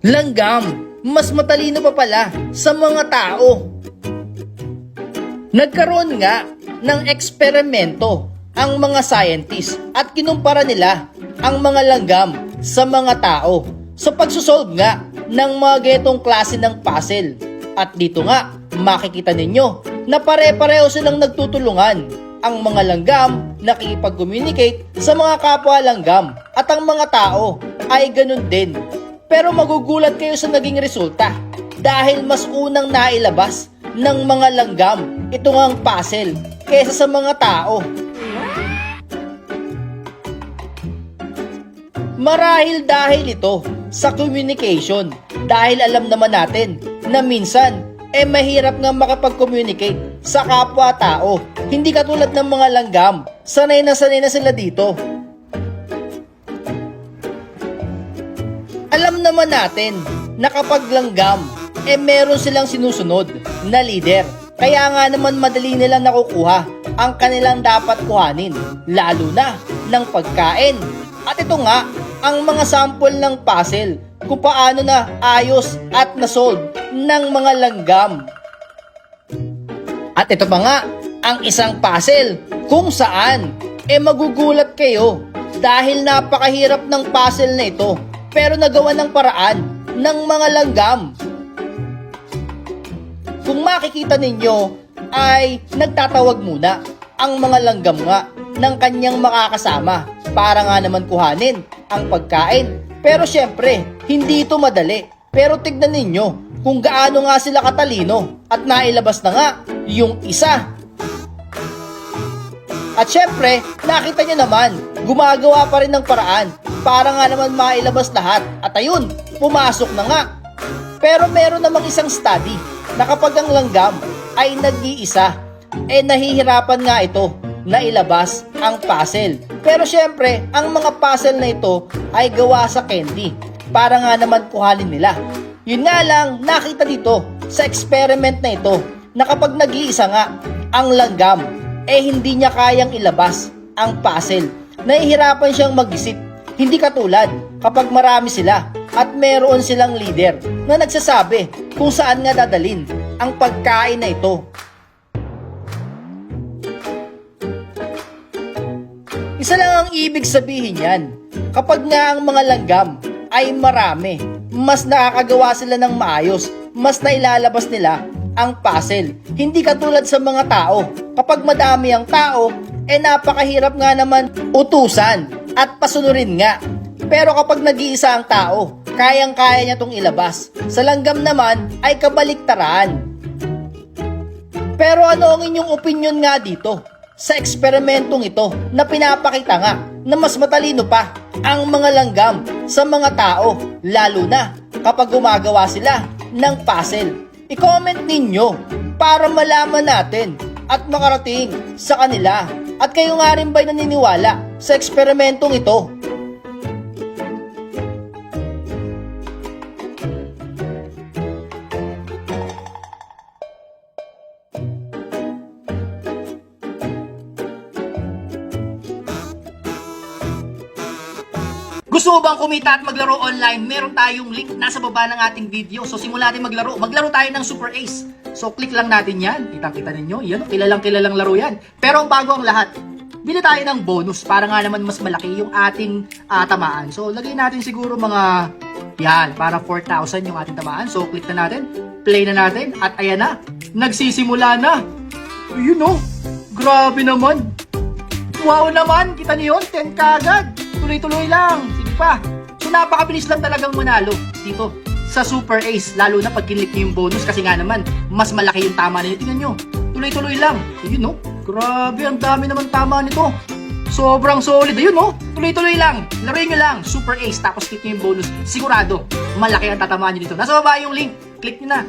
Langgam, mas matalino pa pala sa mga tao. Nagkaroon nga ng eksperimento ang mga scientists at kinumpara nila ang mga langgam sa mga tao sa pagsosolve nga ng mga ganitong klase ng puzzle. At dito nga, makikita ninyo na pare-pareho silang nagtutulungan. Ang mga langgam nakikipag-communicate sa mga kapwa langgam at ang mga tao ay ganun din. Pero magugulat kayo sa naging resulta dahil mas unang nailabas ng mga langgam itong ang puzzle kaysa sa mga tao. Marahil dahil ito sa communication, dahil alam naman natin na minsan mahirap nga makapag-communicate sa kapwa-tao. Hindi katulad ng mga langgam, sanay na sila dito. Alam naman natin na kapag langgam, meron silang sinusunod na leader. Kaya nga naman madali nilang nakukuha ang kanilang dapat kuhanin, lalo na ng pagkain. At ito nga, ang mga sample ng puzzle kung paano na ayos at nasolve ng mga langgam. At ito pa nga, ang isang puzzle kung saan magugulat kayo dahil napakahirap ng puzzle na ito pero nagawa ng paraan ng mga langgam. Kung makikita ninyo ay nagtatawag muna ang mga langgam nga ng kanyang makakasama para nga naman kuhanin ang pagkain. Pero syempre, hindi ito madali. Pero tignan ninyo kung gaano nga sila katalino at nailabas na nga yung isa. At syempre, nakita nyo naman, gumagawa pa rin ng paraan para nga naman mailabas lahat. At ayun, pumasok na nga. Pero meron namang isang study na kapag ang langgam ay nag-iisa, nahihirapan nga ito na ilabas ang puzzle. Pero syempre, ang mga puzzle na ito ay gawa sa candy para nga naman kuhanin nila. Yun nga lang, nakita dito sa experiment na ito na kapag nag-iisa nga ang langgam, hindi niya kayang ilabas ang puzzle. Nahihirapan siyang mag-isip. Hindi katulad kapag marami sila at meron silang leader na nagsasabi kung saan nga dadalin ang pagkain na ito. Isa lang ang ibig sabihin yan. Kapag nga ang mga langgam ay marami, mas nakakagawa sila ng maayos, mas nailalabas nila ang puzzle. Hindi katulad sa mga tao. Kapag madami ang tao, napakahirap nga naman utusan at pasunurin nga. Pero kapag nag-iisa ang tao, kayang-kaya niya itong ilabas. Sa langgam naman ay kabaliktaran. Pero ano ang inyong opinion nga dito sa eksperimentong ito na pinapakita nga na mas matalino pa ang mga langgam sa mga tao, lalo na kapag gumagawa sila ng puzzle? I-comment ninyo para malaman natin at makarating sa kanila. At kayo nga rin ba'y naniniwala sa eksperimentong ito? Gusto mo bang kumita at maglaro online? Meron tayong link nasa baba ng ating video. So simula natin maglaro. Maglaro tayo ng Super Ace. So click lang natin yan. Kitang-kita ninyo. Yan, kilalang laro yan. Pero bago ang lahat, bili tayo ng bonus para nga naman mas malaki yung ating tamaan. So lagay natin siguro mga yan, para 4,000 yung ating tamaan. So click na natin, play na natin, at ayan na, nagsisimula na. Ayun o, grabe naman. Wow naman, kita niyo yun, 10 kagad. Tuloy-tuloy lang, sige pa. So napakabilis lang talagang manalo dito sa Super Ace, lalo na pag kinlik niyo yung bonus kasi nga naman mas malaki yung tama nito. Tingnan nyo, tuloy-tuloy lang. Ayun no, grabe, ang dami naman tama nito. Sobrang solid. Ayun no, tuloy-tuloy lang. Laruin nyo lang Super Ace tapos click nyo yung bonus. Sigurado malaki ang tatamaan nyo dito. Nasa baba yung link, click nyo na.